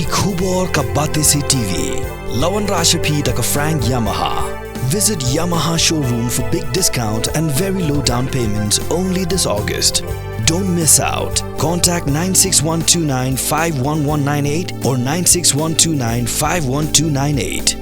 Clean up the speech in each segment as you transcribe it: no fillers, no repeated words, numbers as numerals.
Ki khubor ka bate se TV. Lawan Rashapi taka Frank Yamaha. Visit Yamaha showroom for big discount and very low down payments only this August. Don't miss out. Contact 96129 51198 or 96129 51298.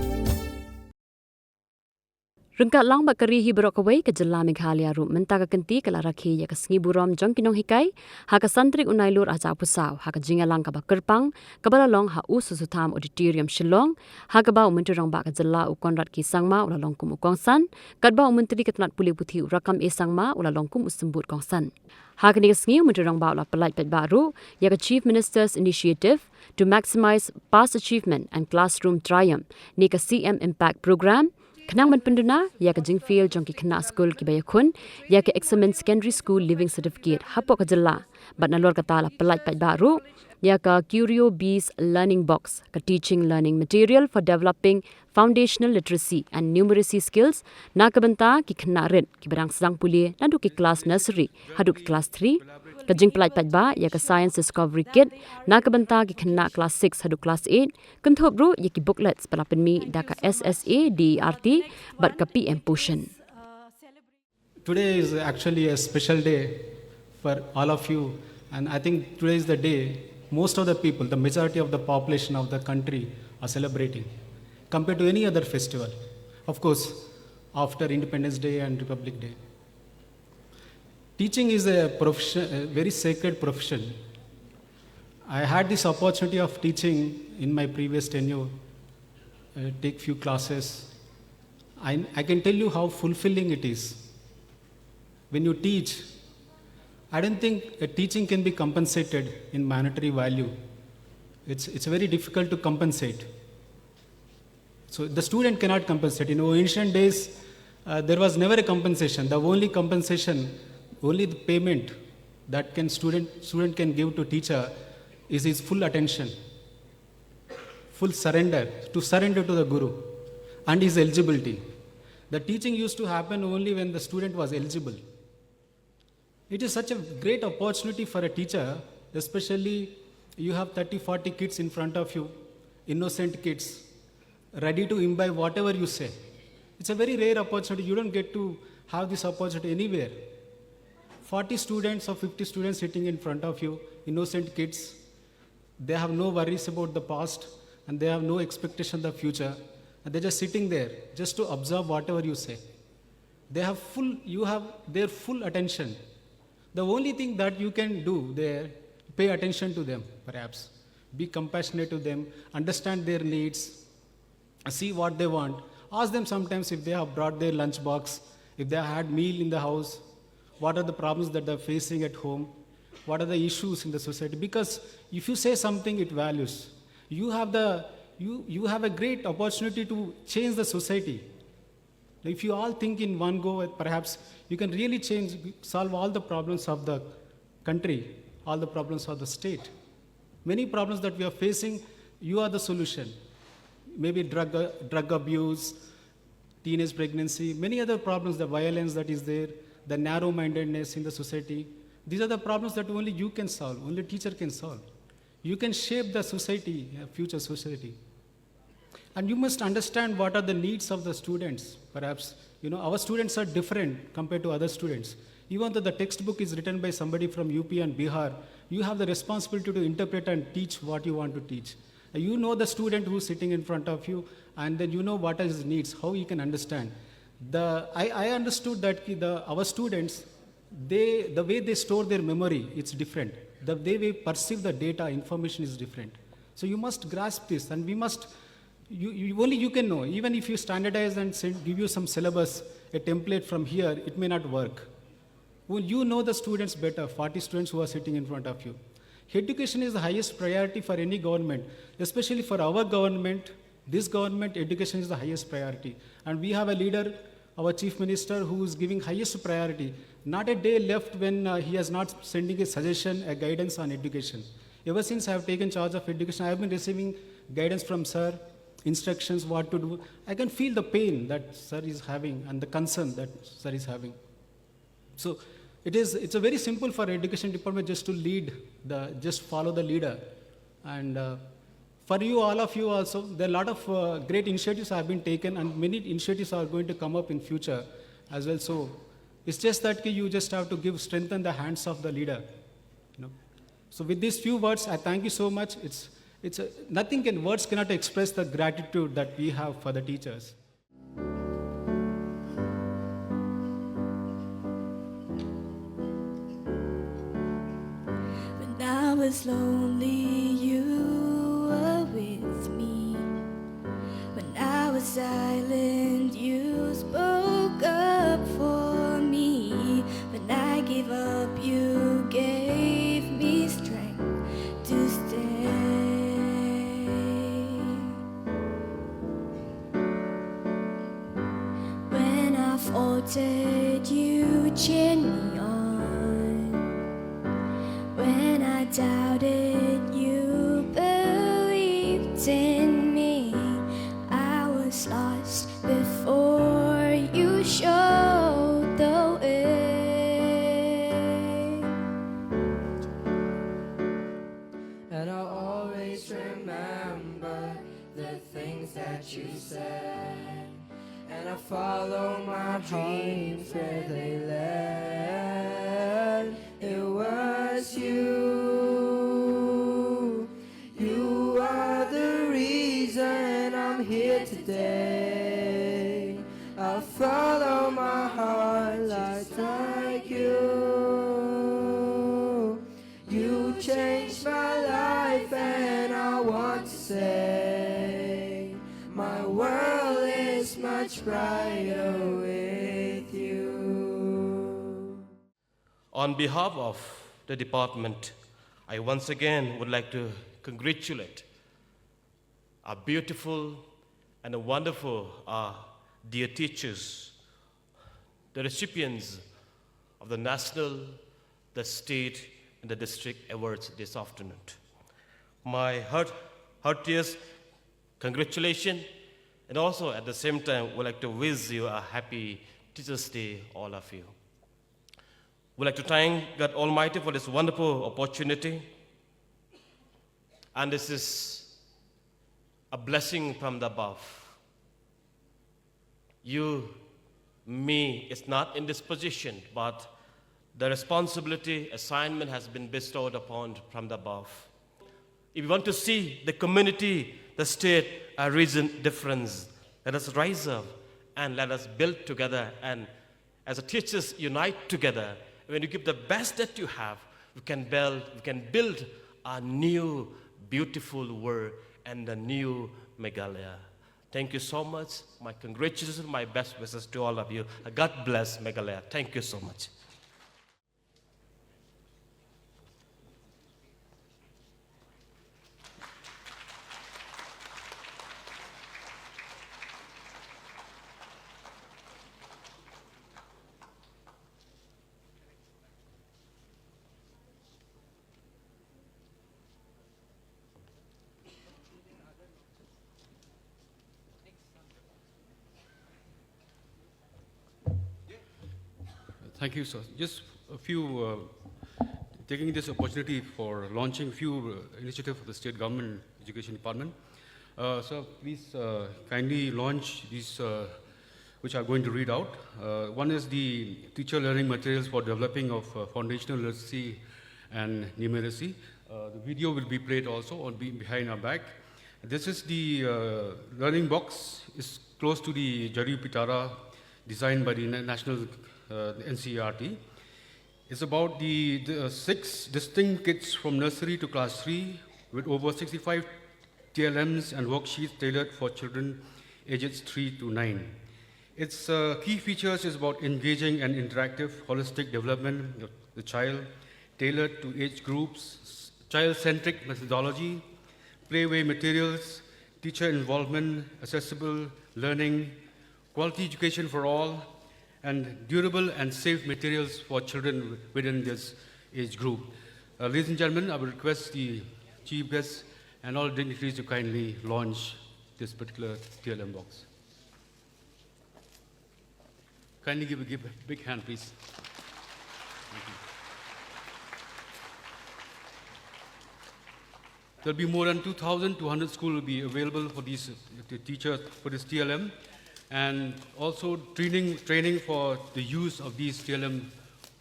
Rengkat lang bakari hibrok away ke jela Meghalaya ru mentaka kenti kala rakhi ya kasngi buram jong kinong hikai ha ka santrik unailur aja pusaw ha ka jingalang ka bakerpang kabala long ha ususutam auditorium Shillong ha ka ba umenturang ba ka jela u konrat ki sangma ula long kum ukongsan kat ba umentri ketnat puli puthi rakam e sangma ula long kum usembut kongsan ha ka ni kasngi umenturang ba ula pelai pet baru ya ka Chief Minister's Initiative to maximize past achievement and classroom triumph ni ka CM Impact Program Khynnah penduna ya ka jingfield jong ki Khynnah school ki bayakhun ya ka excellent secondary school living certificate hapo ka jella bat nalor ka tala pelaj pat baru ya ka Curio Bees learning box ka teaching learning material for developing foundational literacy and numeracy skills na ka banta ki Khynnah red ki barang sedang puli nandu ki class nursery hadu ki class 3 ka jing pelaj pat ba ya ka science discovery kit na ka banta ki Khynnah class 6 hadu class 8 kunthop ru ya ki booklets pala penmi da ka SSA DRT but ka PM Pushan. Today is actually a special day for all of you, and I think today is the day most of the people, the majority of the population of the country are celebrating compared to any other festival. Of course, after Independence Day and Republic Day. Teaching is a profession, a very sacred profession. I had this opportunity of teaching in my previous tenure, take few classes. I can tell you how fulfilling it is. When you teach, I don't think teaching can be compensated in monetary value. It's very difficult to compensate. So the student cannot compensate. In ancient days, there was never a compensation. The only compensation, only the payment that student can give to teacher is his full attention, full surrender, to surrender to the Guru, and his eligibility. The teaching used to happen only when the student was eligible. It is such a great opportunity for a teacher, especially you have 30-40 kids in front of you, innocent kids, ready to imbibe whatever you say. It's a very rare opportunity. You don't get to have this opportunity anywhere. 40 students or 50 students sitting in front of you, innocent kids. They have no worries about the past and they have no expectation of the future. And they're just sitting there just to observe whatever you say. You have their full attention. The only thing that you can do there, pay attention to them, perhaps. Be compassionate to them, understand their needs, see what they want. Ask them sometimes if they have brought their lunch box, if they have had meal in the house, what are the problems that they're facing at home, what are the issues in the society. Because if you say something, it values. You have a great opportunity to change the society. If you all think in one go, perhaps you can really solve all the problems of the country, all the problems of the state. Many problems that we are facing, you are the solution. Maybe drug abuse, teenage pregnancy, many other problems, the violence that is there, the narrow-mindedness in the society. These are the problems that only you can solve, only teacher can solve. You can shape the society, future society. And you must understand what are the needs of the students. Perhaps, our students are different compared to other students. Even though the textbook is written by somebody from UP and Bihar, you have the responsibility to interpret and teach what you want to teach. You know the student who's sitting in front of you, and then you know what are his needs, how he can understand. I understood that our students, the way they store their memory, it's different. The way we perceive the data, information is different. So you must grasp this, and we must, only you can know. Even if you standardize and give you some syllabus, a template from here, it may not work. Well, you know the students better, 40 students who are sitting in front of you. Education is the highest priority for any government, especially for our government. This government, education is the highest priority. And we have a leader, our Chief Minister, who is giving highest priority. Not a day left when he is not sending a suggestion, a guidance on education. Ever since I have taken charge of education, I have been receiving guidance from Sir, instructions, what to do. I can feel the pain that Sir is having and the concern that Sir is having. So it's a very simple for education department just to just follow the leader and for you, all of you also, there are a lot of great initiatives have been taken, and many initiatives are going to come up in future as well. So it's just that you just have to give strengthen the hands of the leader. So with these few words, I thank you so much. Words cannot express the gratitude that we have for the teachers. When I was lonely, you were with me. When I was silent, you spoke up for me. When I gave up, you gave me strength to stay. When I faltered, you cheered me on. When I doubted, you believed in me. I was lost before you showed the way. And I'll always remember the things that you said, and I follow my dreams where they led. It was you. You are the reason I'm here today. I follow my heart like you. You changed my life, and I want to say my world is much brighter with you. On behalf of the department, I once again would like to congratulate our beautiful and a wonderful dear teachers, the recipients of the national, the state, and the district awards this afternoon. My heartiest congratulations, and also at the same time would like to wish you a happy Teachers' Day, all of you. We'd like to thank God Almighty for this wonderful opportunity. And this is a blessing from the above. You, me, is not in this position, but the responsibility, assignment has been bestowed upon from the above. If you want to see the community, the state, a region difference, let us rise up and let us build together. And as a teachers unite together, when you give the best that you have, we can build a new, beautiful world and a new Meghalaya. Thank you so much. My congratulations, my best wishes to all of you. God bless Meghalaya. Thank you so much. Thank you, sir. Just a few, taking this opportunity for launching a few initiatives of the state government education department. So please kindly launch these, which I'm going to read out. One is the teacher learning materials for developing of foundational literacy and numeracy. The video will be played also on behind our back. This is the learning box. It's close to the Jari Pitara, designed by the National NCERT. It's about the 6 distinct kits from nursery to class 3 with over 65 TLMs and worksheets tailored for children ages 3 to 9. Its key features is about engaging and interactive holistic development of the child, tailored to age groups, child-centric methodology, playway materials, teacher involvement, accessible learning, quality education for all, and durable and safe materials for children within this age group. Ladies and gentlemen, I will request the chief guests and all dignitaries to kindly launch this particular TLM box. Kindly give a big hand, please. Thank you. There'll be more than 2,200 schools will be available for these teachers for this TLM, and also training for the use of these TLM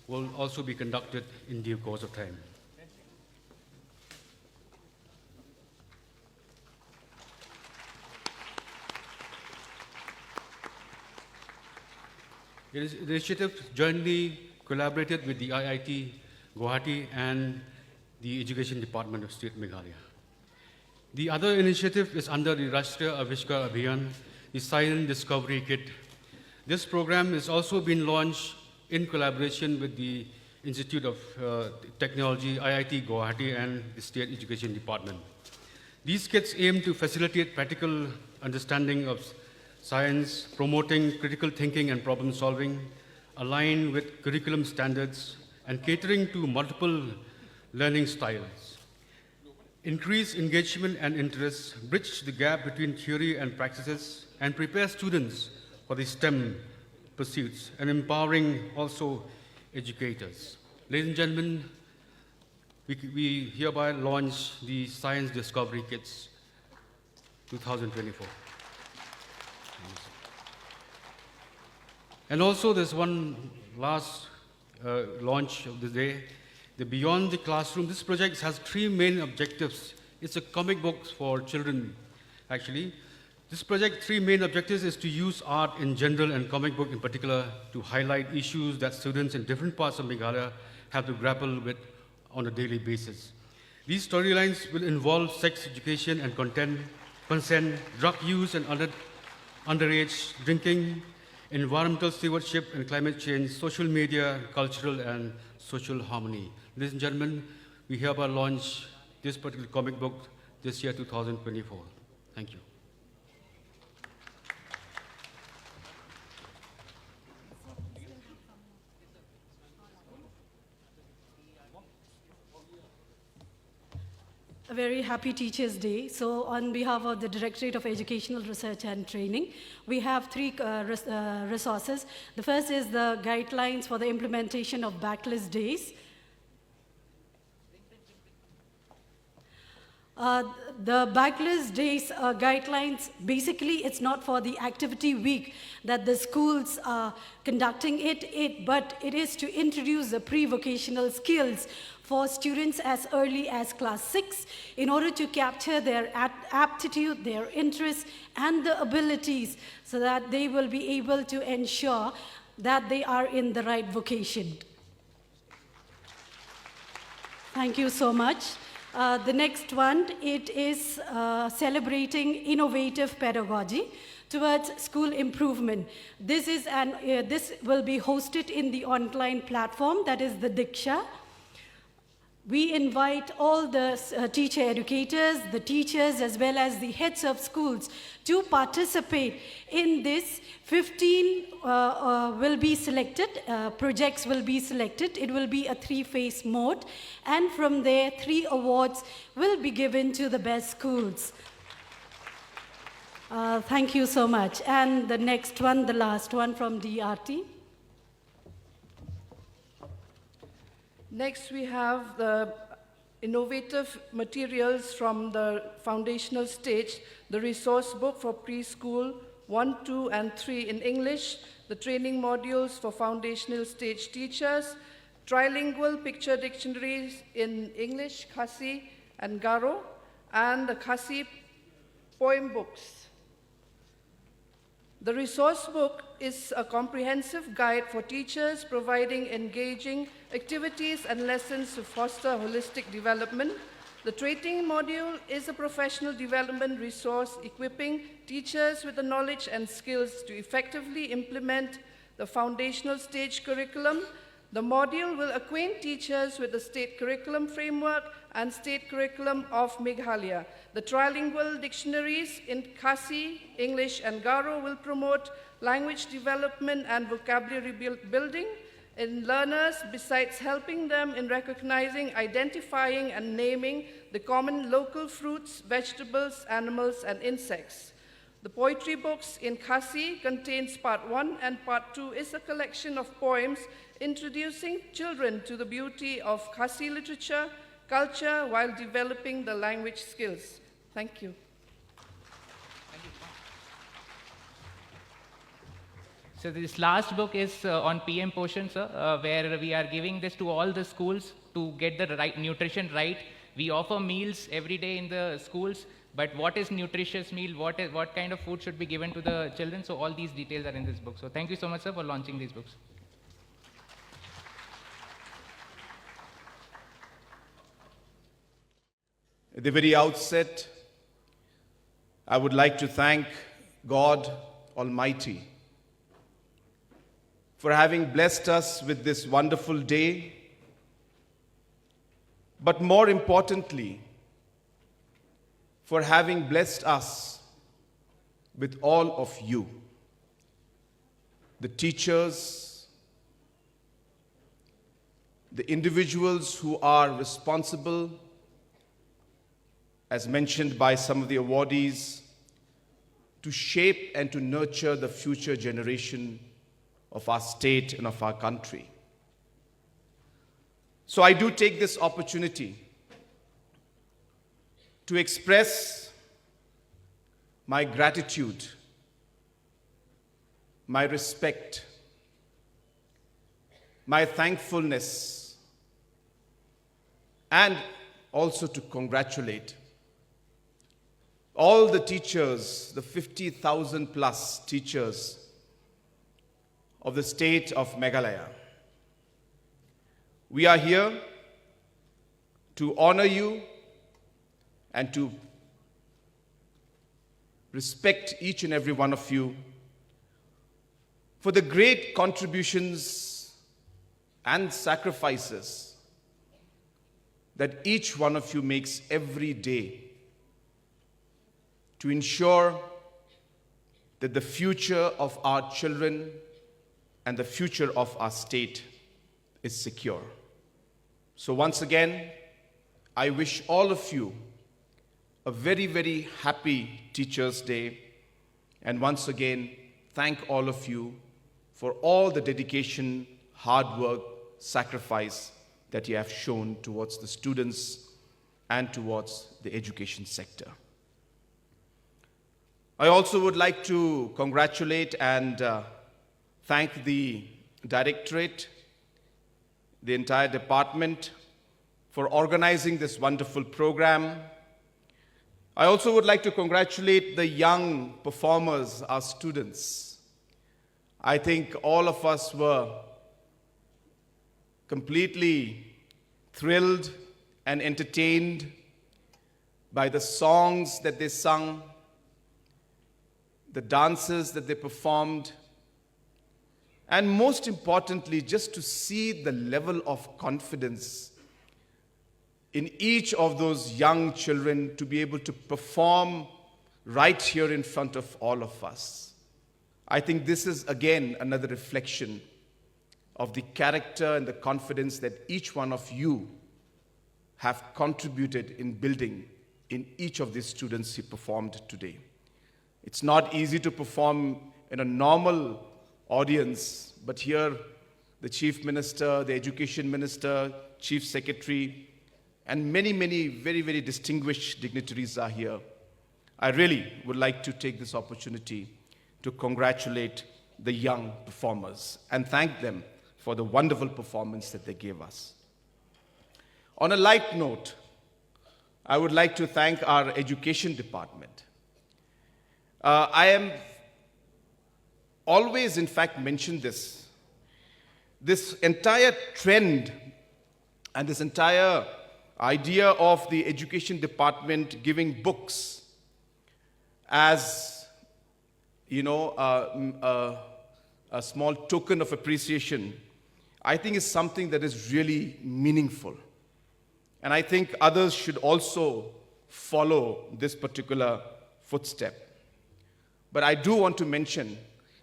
will also be conducted in due course of time. The initiative jointly collaborated with the IIT Guwahati and the Education Department of State Meghalaya. The other initiative is under the Rashtriya Avishkar Abhiyan, the Silent Discovery Kit. This program has also been launched in collaboration with the Institute of Technology, IIT Guwahati, and the State Education Department. These kits aim to facilitate practical understanding of science, promoting critical thinking and problem solving, align with curriculum standards, and catering to multiple learning styles. Increase engagement and interest, bridge the gap between theory and practices, and prepare students for the STEM pursuits, and empowering also educators. Ladies and gentlemen, we hereby launch the Science Discovery Kits 2024. And also there's one last launch of the day, the Beyond the Classroom. This project has three main objectives. It's a comic book for children, actually. This project, three main objectives is to use art in general and comic book in particular to highlight issues that students in different parts of Meghalaya have to grapple with on a daily basis. These storylines will involve sex education and consent, drug use and underage drinking, environmental stewardship and climate change, social media, cultural and social harmony. Ladies and gentlemen, we hereby launch this particular comic book this year, 2024. Thank you. A very happy Teachers' Day. So on behalf of the Directorate of Educational Research and Training, we have three resources. The first is the guidelines for the implementation of backlist days. The backlist days guidelines, basically it's not for the activity week that the schools are conducting but it is to introduce the pre-vocational skills for students as early as class 6 in order to capture their aptitude, their interests, and the abilities so that they will be able to ensure that they are in the right vocation. Thank you so much. The next one, it is celebrating innovative pedagogy towards school improvement. This will be hosted in the online platform, that is the Diksha. We invite all the teacher educators, the teachers, as well as the heads of schools to participate in this. 15 will be selected, projects will be selected. It will be a 3-phase mode. And from there, 3 awards will be given to the best schools. Thank you so much. And the next one, the last one from DRT. Next, we have the innovative materials from the foundational stage, the resource book for preschool 1, 2, and 3 in English, the training modules for foundational stage teachers, trilingual picture dictionaries in English, Khasi and Garo, and the Khasi poem books. The resource book is a comprehensive guide for teachers providing engaging activities and lessons to foster holistic development. The training module is a professional development resource equipping teachers with the knowledge and skills to effectively implement the foundational stage curriculum. The module will acquaint teachers with the state curriculum framework and state curriculum of Meghalaya. The trilingual dictionaries in Khasi, English, and Garo will promote language development and vocabulary building in learners, besides helping them in recognizing, identifying, and naming the common local fruits, vegetables, animals, and insects. The poetry books in Khasi contains part 1 and part 2 is a collection of poems introducing children to the beauty of Khasi literature, culture while developing the language skills. Thank you. So this last book is on PM Poshan, sir, where we are giving this to all the schools to get the right nutrition right. We offer meals every day in the schools, but what is nutritious meal? What kind of food should be given to the children? So all these details are in this book. So thank you so much, sir, for launching these books. At the very outset, I would like to thank God Almighty for having blessed us with this wonderful day, but more importantly, for having blessed us with all of you, the teachers, the individuals who are responsible, as mentioned by some of the awardees, to shape and to nurture the future generation of our state and of our country. So I do take this opportunity to express my gratitude, my respect, my thankfulness, and also to congratulate all the teachers, the 50,000 plus teachers of the state of Meghalaya. We are here to honor you and to respect each and every one of you for the great contributions and sacrifices that each one of you makes every day to ensure that the future of our children and the future of our state is secure. So once again, I wish all of you a very, very happy Teachers' Day. And once again, thank all of you for all the dedication, hard work, sacrifice that you have shown towards the students and towards the education sector. I also would like to congratulate and thank the Directorate, the entire department, for organizing this wonderful program. I also would like to congratulate the young performers, our students. I think all of us were completely thrilled and entertained by the songs that they sung, the dances that they performed, and most importantly, just to see the level of confidence in each of those young children to be able to perform right here in front of all of us. I think this is again another reflection of the character and the confidence that each one of you have contributed in building in each of these students who performed today. It's not easy to perform in a normal audience, but here the Chief Minister, the Education Minister, Chief Secretary, and many, many very, very distinguished dignitaries are here. I really would like to take this opportunity to congratulate the young performers and thank them for the wonderful performance that they gave us. On a light note, I would like to thank our education department. I am always, in fact, mention this. This entire trend and this entire idea of the education department giving books as, a small token of appreciation, I think is something that is really meaningful. And I think others should also follow this particular footstep. But I do want to mention,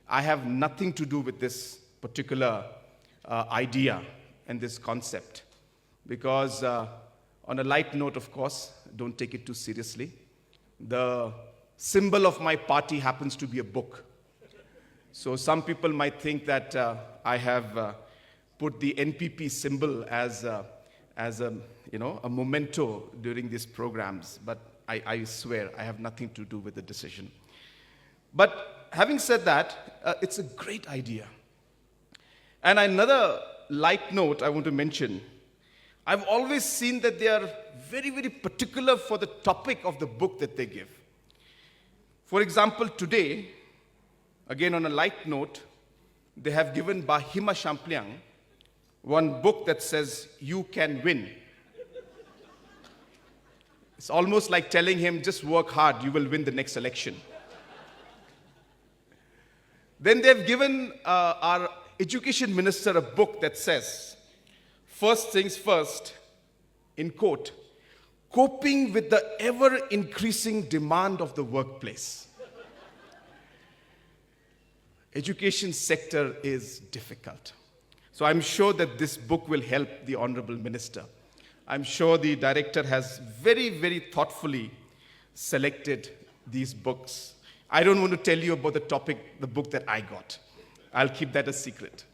I have nothing to do with this particular idea and this concept. Because on a light note, of course, don't take it too seriously. The symbol of my party happens to be a book. So some people might think that I have put the NPP symbol as as a memento during these programs, but I swear I have nothing to do with the decision. But having said that, it's a great idea. And another light note I want to mention, I've always seen that they are very, very particular for the topic of the book that they give. For example, today, again on a light note, they have given by Hima Champliang one book that says, "You can win." It's almost like telling him, just work hard, you will win the next election. Then they've given our education minister a book that says, "First things first," in quote, "coping with the ever-increasing demand of the workplace." Education sector is difficult. So I'm sure that this book will help the Honorable Minister. I'm sure the director has very, very thoughtfully selected these books. I don't want to tell you about the book that I got. I'll keep that a secret.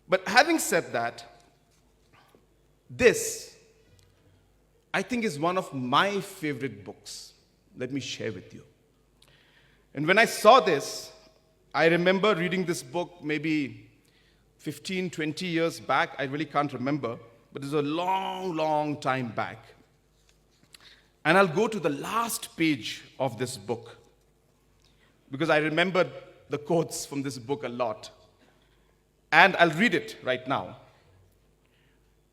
But having said that, this, I think, is one of my favorite books. Let me share with you. And when I saw this, I remember reading this book maybe 15, 20 years back. I really can't remember, but it's a long, long time back. And I'll go to the last page of this book because I remember the quotes from this book a lot. And I'll read it right now.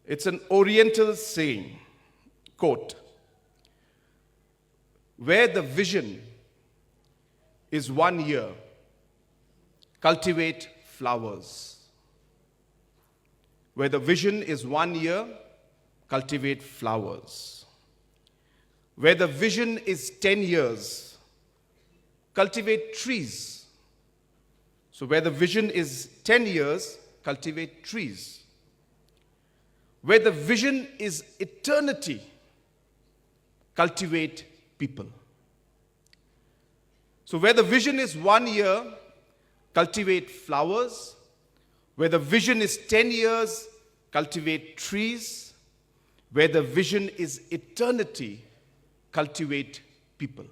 It's an Oriental saying, quote, "Where the vision is 1 year, cultivate flowers. Where the vision is 1 year, cultivate flowers. Where the vision is 10 years, cultivate trees." So where the vision is 10 years, cultivate trees. Where the vision is eternity, cultivate people. So where the vision is 1 year, cultivate flowers. Where the vision is 10 years, cultivate trees. Where the vision is eternity, cultivate people.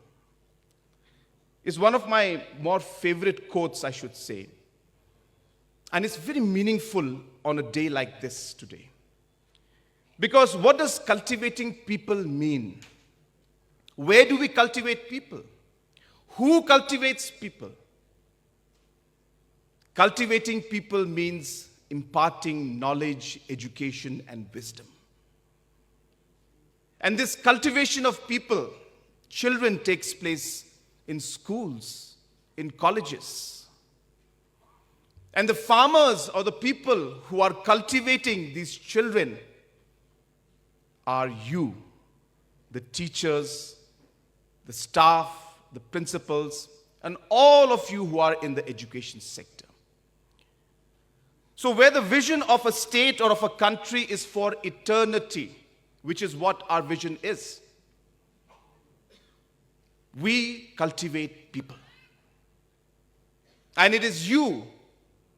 It's one of my more favorite quotes, I should say. And it's very meaningful on a day like this today. Because what does cultivating people mean? Where do we cultivate people? Who cultivates people? Cultivating people means imparting knowledge, education, and wisdom. And this cultivation of people, children, takes place in schools, in colleges. And the farmers or the people who are cultivating these children are you, the teachers, the staff, the principals, and all of you who are in the education sector. So where the vision of a state or of a country is for eternity, which is what our vision is, we cultivate people. And it is you,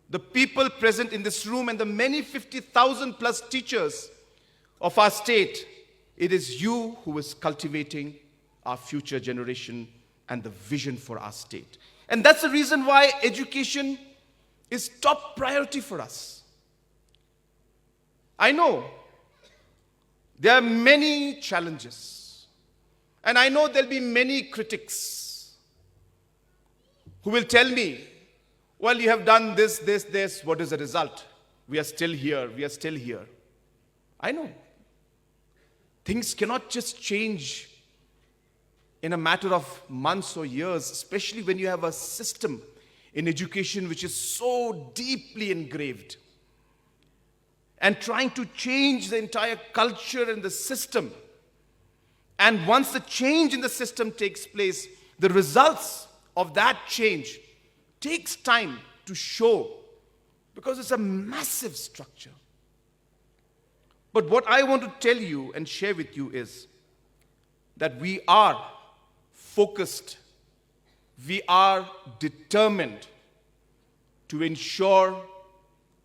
the people present in this room, and the many 50,000 plus teachers of our state, it is you who is cultivating our future generation and the vision for our state. And that's the reason why education is top priority for us. I know there are many challenges, and I know there'll be many critics who will tell me, well, you have done this, what is the result? We are still here, we are still here. I know. Things cannot just change in a matter of months or years, especially when you have a system in education which is so deeply engraved. And trying to change the entire culture and the system. And once the change in the system takes place, the results of that change takes time to show because it's a massive structure. But what I want to tell you and share with you is that we are focused, we are determined to ensure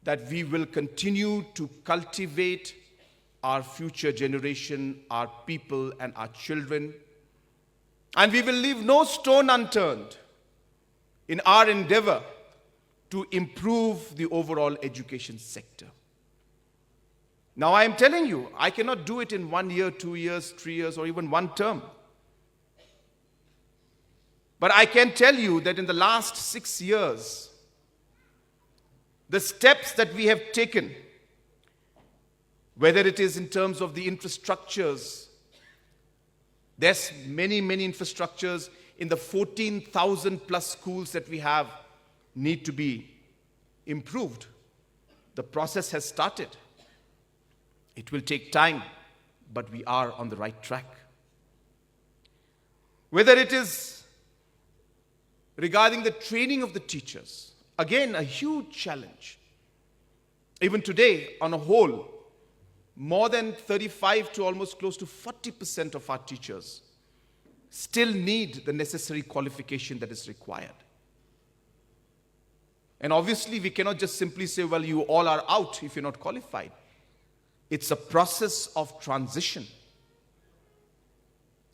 that we will continue to cultivate our future generation, our people, and our children. And we will leave no stone unturned in our endeavor to improve the overall education sector. Now, I am telling you, I cannot do it in 1 year, 2 years, 3 years, or even one term. But I can tell you that in the last 6 years, the steps that we have taken, whether it is in terms of the infrastructures, there's many infrastructures in the 14,000 plus schools that we have need to be improved. The process has started. It will take time, but we are on the right track. Whether it is regarding the training of the teachers, again, a huge challenge. Even today, on a whole, more than 35 to almost close to 40% of our teachers still need the necessary qualification that is required. And obviously, we cannot just simply say, well, you all are out if you're not qualified. It's a process of transition.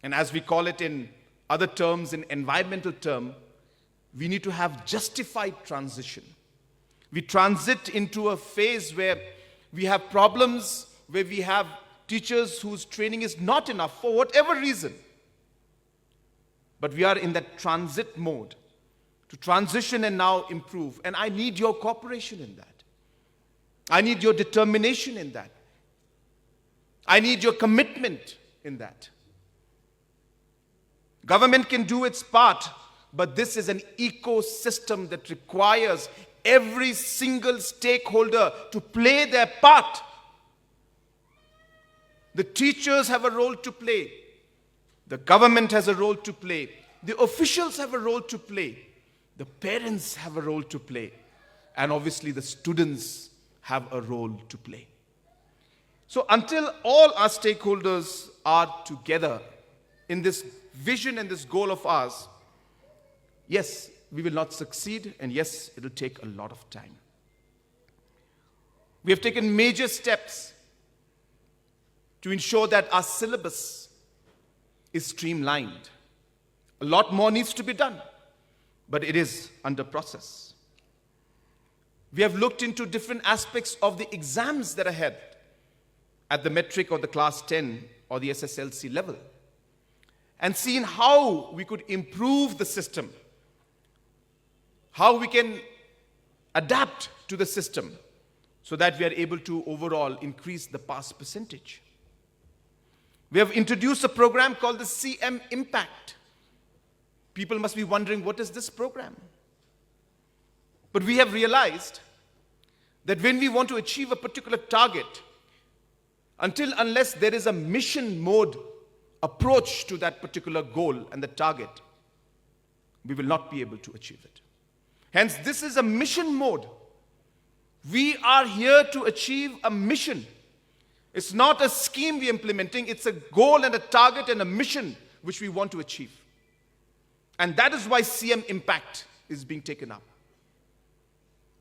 And as we call it in other terms, in environmental term, we need to have justified transition. We transit into a phase where we have problems, where we have teachers whose training is not enough for whatever reason. But we are in that transit mode to transition and now improve. And I need your cooperation in that. I need your determination in that. I need your commitment in that. Government can do its part, but this is an ecosystem that requires every single stakeholder to play their part. The teachers have a role to play. The government has a role to play. The officials have a role to play. The parents have a role to play. And obviously the students have a role to play. So until all our stakeholders are together in this vision and this goal of ours, yes, we will not succeed, and yes, it will take a lot of time. We have taken major steps to ensure that our syllabus is streamlined. A lot more needs to be done, but it is under process. We have looked into different aspects of the exams that are held at the metric or the class 10 or the SSLC level, and seen how we could improve the system, how we can adapt to the system so that we are able to overall increase the pass percentage. We have introduced a program called the CM Impact. People must be wondering, what is this program? But we have realized that when we want to achieve a particular target, unless there is a mission mode approach to that particular goal and the target, we will not be able to achieve it. Hence, this is a mission mode. We are here to achieve a mission. It's not a scheme we're implementing, it's a goal and a target and a mission which we want to achieve. And that is why CM Impact is being taken up.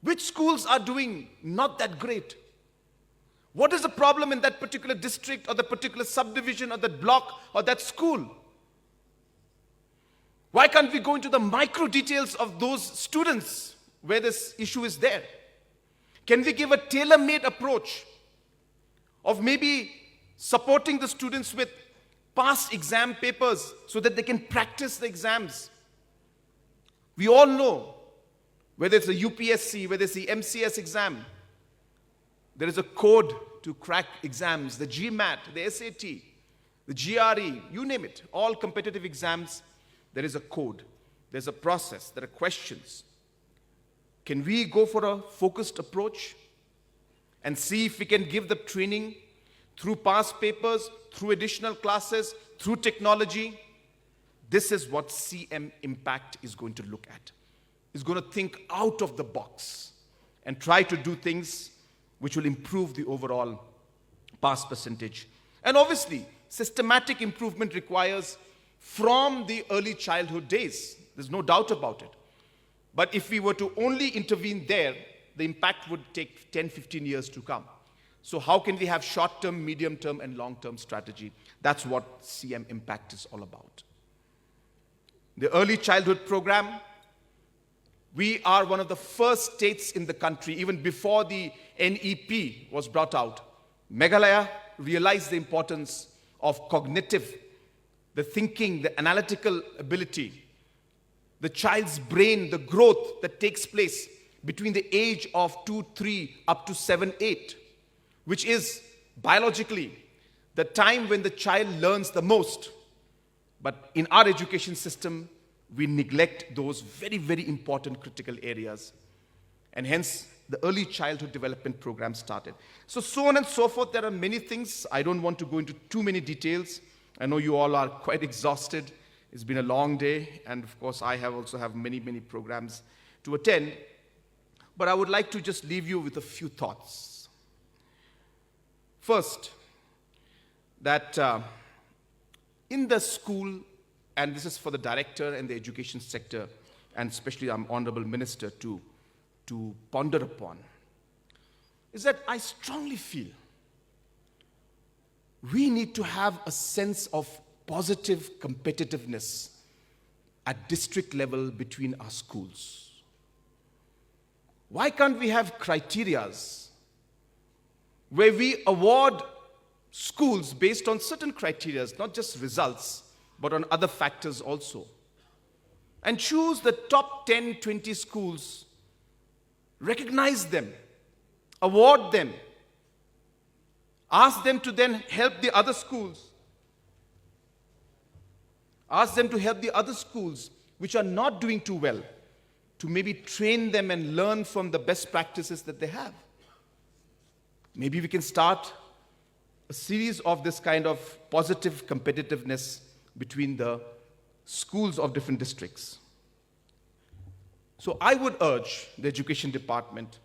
Which schools are doing not that great? What is the problem in that particular district or the particular subdivision or that block or that school? Why can't we go into the micro details of those students where this issue is there? Can we give a tailor-made approach of maybe supporting the students with past exam papers so that they can practice the exams? We all know, whether it's the UPSC, whether it's the MCS exam, there is a code to crack exams, the GMAT, the SAT, the GRE, you name it, all competitive exams, there is a code, there's a process, there are questions. Can we go for a focused approach and see if we can give the training through past papers, through additional classes, through technology? This is what CM Impact is going to look at. It's going to think out of the box and try to do things which will improve the overall pass percentage. And obviously, systematic improvement requires from the early childhood days. There's no doubt about it. But if we were to only intervene there, the impact would take 10, 15 years to come. So how can we have short-term, medium-term, and long-term strategy? That's what CM Impact is all about. The early childhood program, we are one of the first states in the country, even before the NEP was brought out. Meghalaya realized the importance of cognitive, the thinking, the analytical ability, the child's brain, the growth that takes place between the age of 2, 3 up to 7, 8, which is biologically the time when the child learns the most. But in our education system, we neglect those very, very important critical areas. And hence, the early childhood development program started. So on and so forth. There are many things. I don't want to go into too many details. I know you all are quite exhausted. It's been a long day. And of course, I also have many, many programs to attend. But I would like to just leave you with a few thoughts. First, that in the school, and this is for the director and the education sector, and especially our honorable minister to ponder upon, is that I strongly feel we need to have a sense of positive competitiveness at district level between our schools. Why can't we have criterias where we award schools based on certain criterias, not just results, but on other factors also, and choose the top 10, 20 schools, recognize them, award them, ask them to then help the other schools, ask them to help the other schools which are not doing too well, to maybe train them and learn from the best practices that they have. Maybe we can start a series of this kind of positive competitiveness between the schools of different districts. So I would urge the education department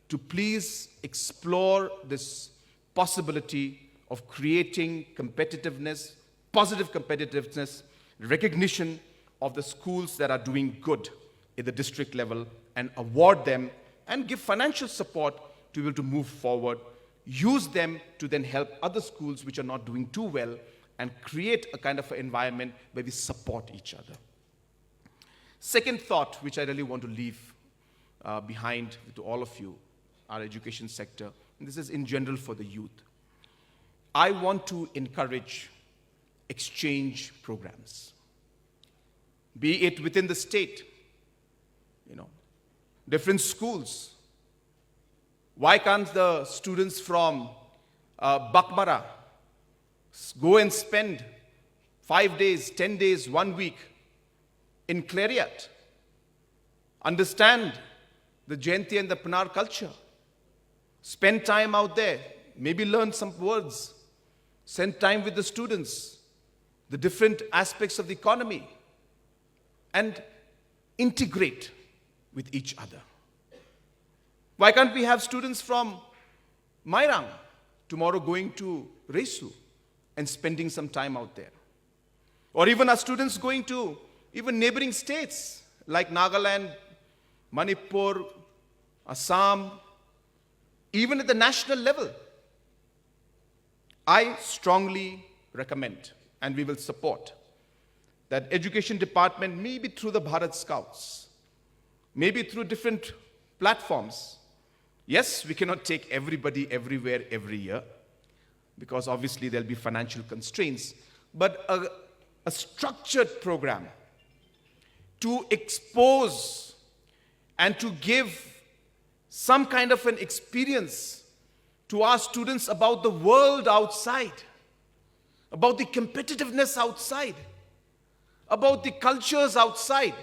to please explore this possibility of creating competitiveness, positive competitiveness, recognition of the schools that are doing good at the district level, and award them and give financial support to be able to move forward, use them to then help other schools which are not doing too well, and create a kind of an environment where we support each other. Second thought, which I really want to leave behind to all of you, our education sector, and this is in general for the youth. I want to encourage exchange programs, be it within the state, different schools. Why can't the students from Bakmara go and spend 5 days, 10 days, 1 week in Clariat, understand the Jayanti and the Panar culture, spend time out there, maybe learn some words, spend time with the students, the different aspects of the economy, and integrate with each other. Why can't we have students from Mairang tomorrow going to Resu and spending some time out there? Or even our students going to even neighboring states like Nagaland, Manipur, Assam, even at the national level. I strongly recommend, and we will support, that education department, maybe through the Bharat Scouts, maybe through different platforms. Yes, we cannot take everybody everywhere every year, because obviously there'll be financial constraints, but a structured program to expose and to give some kind of an experience to our students about the world outside, about the competitiveness outside, about the cultures outside,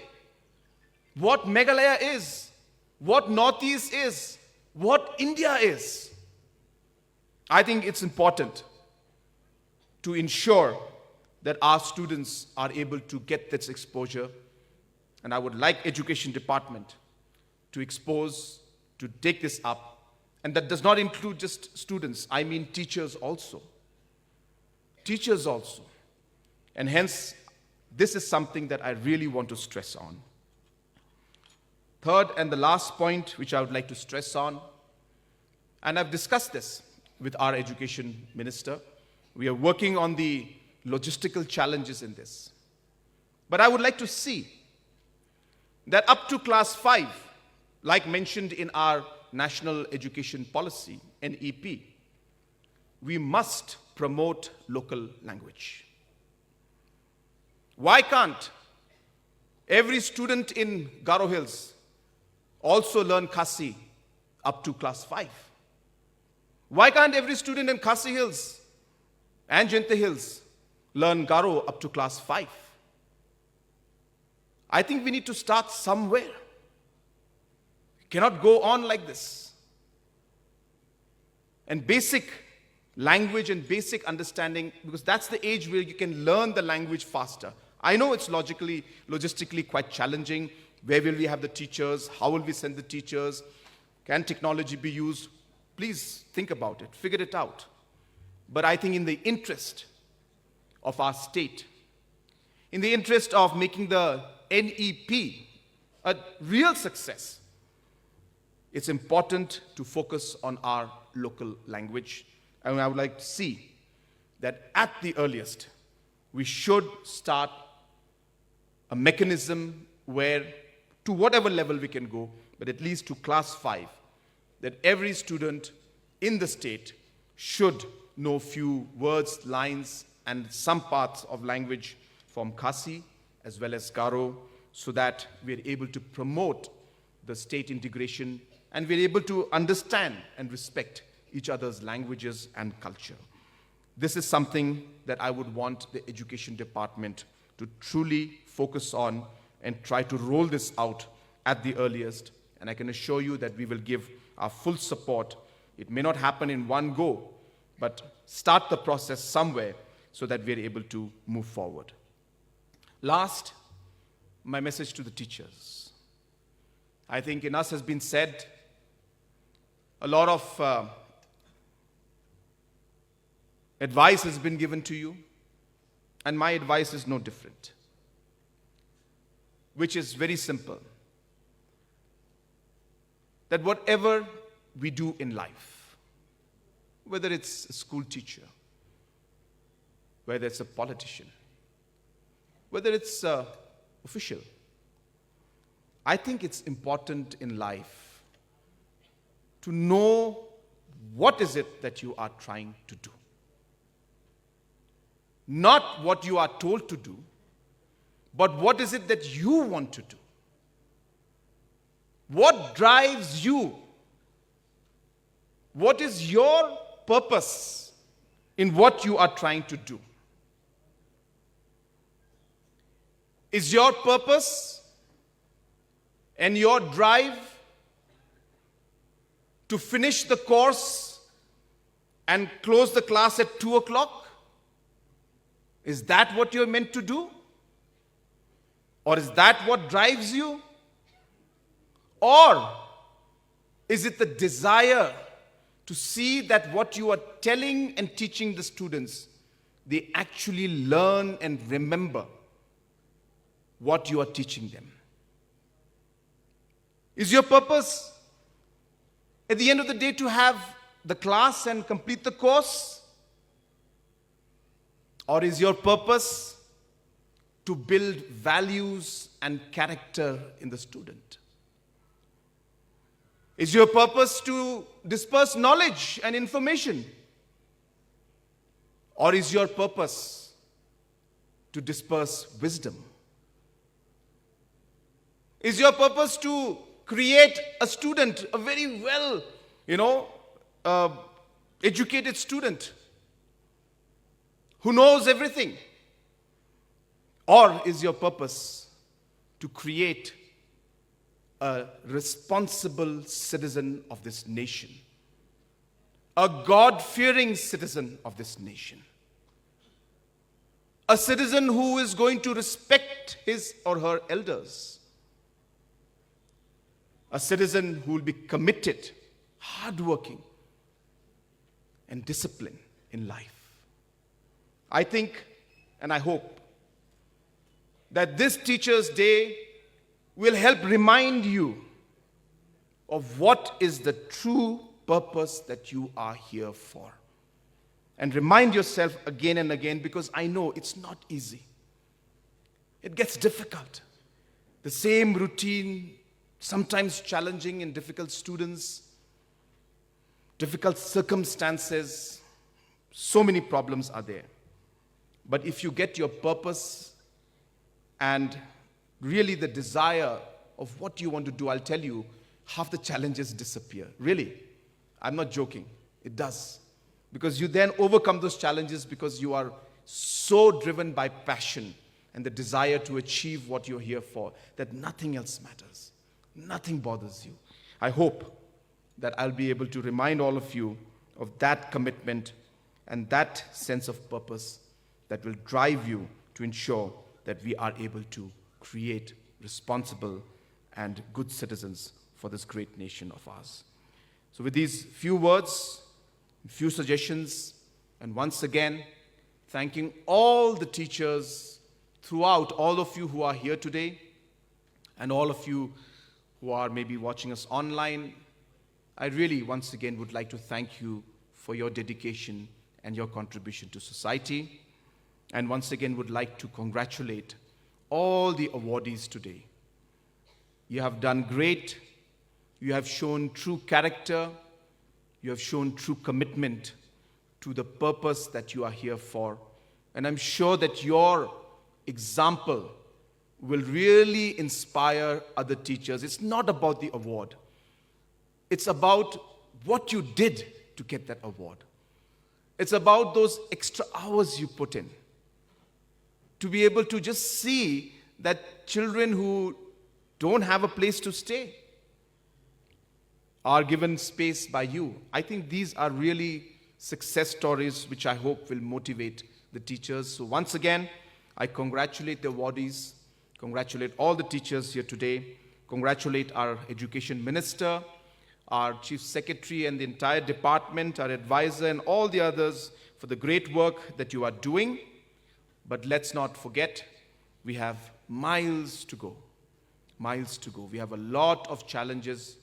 what Meghalaya is, what Northeast is, what India is. I think it's important to ensure that our students are able to get this exposure, and I would like education department to expose, to take this up, and that does not include just students, I mean teachers also. Teachers also. And hence, this is something that I really want to stress on. Third and the last point which I would like to stress on, and I've discussed this, with our education minister. We are working on the logistical challenges in this. But I would like to see that up to class 5, like mentioned in our National Education Policy, NEP, we must promote local language. Why can't every student in Garo Hills also learn Khasi up to class 5? Why can't every student in Khasi Hills and Jinte Hills learn Garo up to class 5? I think we need to start somewhere. We cannot go on like this. And basic language and basic understanding, because that's the age where you can learn the language faster. I know it's logistically quite challenging. Where will we have the teachers? How will we send the teachers? Can technology be used? Please think about it, figure it out. But I think in the interest of our state, in the interest of making the NEP a real success, it's important to focus on our local language. And I would like to see that at the earliest, we should start a mechanism where, to whatever level we can go, but at least to class 5, that every student in the state should know few words, lines, and some parts of language from Khasi as well as Garo, so that we're able to promote the state integration and we're able to understand and respect each other's languages and culture. This is something that I would want the education department to truly focus on and try to roll this out at the earliest. And I can assure you that we will give our full support. It may not happen in one go, but start the process somewhere so that we're able to move forward. Last, my message to the teachers. I think in us has been said, a lot of advice has been given to you, and my advice is no different, which is very simple. That whatever we do in life, whether it's a school teacher, whether it's a politician, whether it's an official, I think it's important in life to know what is it that you are trying to do. Not what you are told to do, but what is it that you want to do. What drives you? What is your purpose in what you are trying to do? Is your purpose and your drive to finish the course and close the class at 2 o'clock? Is that what you're meant to do? Or is that what drives you? Or is it the desire to see that what you are telling and teaching the students, they actually learn and remember what you are teaching them? Is your purpose at the end of the day to have the class and complete the course? Or is your purpose to build values and character in the student? Is your purpose to disperse knowledge and information? Or is your purpose to disperse wisdom? Is your purpose to create a student, a very well, educated student who knows everything? Or is your purpose to create a responsible citizen of this nation, a God-fearing citizen of this nation, a citizen who is going to respect his or her elders, a citizen who will be committed, hardworking, and disciplined in life? I think and I hope that this Teachers' Day will help remind you of what is the true purpose that you are here for. And remind yourself again and again, because I know it's not easy. It gets difficult. The same routine, sometimes challenging and difficult students, difficult circumstances, so many problems are there. But if you get your purpose and really the desire of what you want to do, I'll tell you, half the challenges disappear. Really. I'm not joking. It does. Because you then overcome those challenges because you are so driven by passion and the desire to achieve what you're here for that nothing else matters. Nothing bothers you. I hope that I'll be able to remind all of you of that commitment and that sense of purpose that will drive you to ensure that we are able to create responsible and good citizens for this great nation of ours. So with these few words, few suggestions, and once again, thanking all the teachers throughout, all of you who are here today, and all of you who are maybe watching us online, I really, once again, would like to thank you for your dedication and your contribution to society. And once again, would like to congratulate all the awardees today. You have done great. You have shown true character. You have shown true commitment to the purpose that you are here for. And I'm sure that your example will really inspire other teachers. It's not about the award. It's about what you did to get that award. It's about those extra hours you put in. To be able to just see that children who don't have a place to stay are given space by you. I think these are really success stories which I hope will motivate the teachers. So once again, I congratulate the awardees, congratulate all the teachers here today, congratulate our education minister, our chief secretary and the entire department, our advisor and all the others for the great work that you are doing. But let's not forget, we have miles to go. Miles to go. We have a lot of challenges,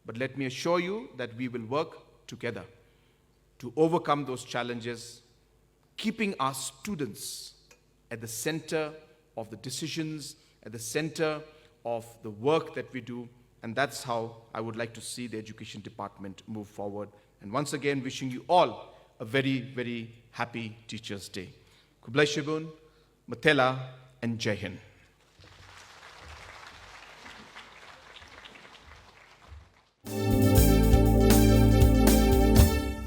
but let me assure you that we will work together to overcome those challenges, keeping our students at the center of the decisions, at the center of the work that we do. And that's how I would like to see the education department move forward. And once again, wishing you all a very, very happy Teachers' Day. Kublai Shibun, Matela, and Jai Hind.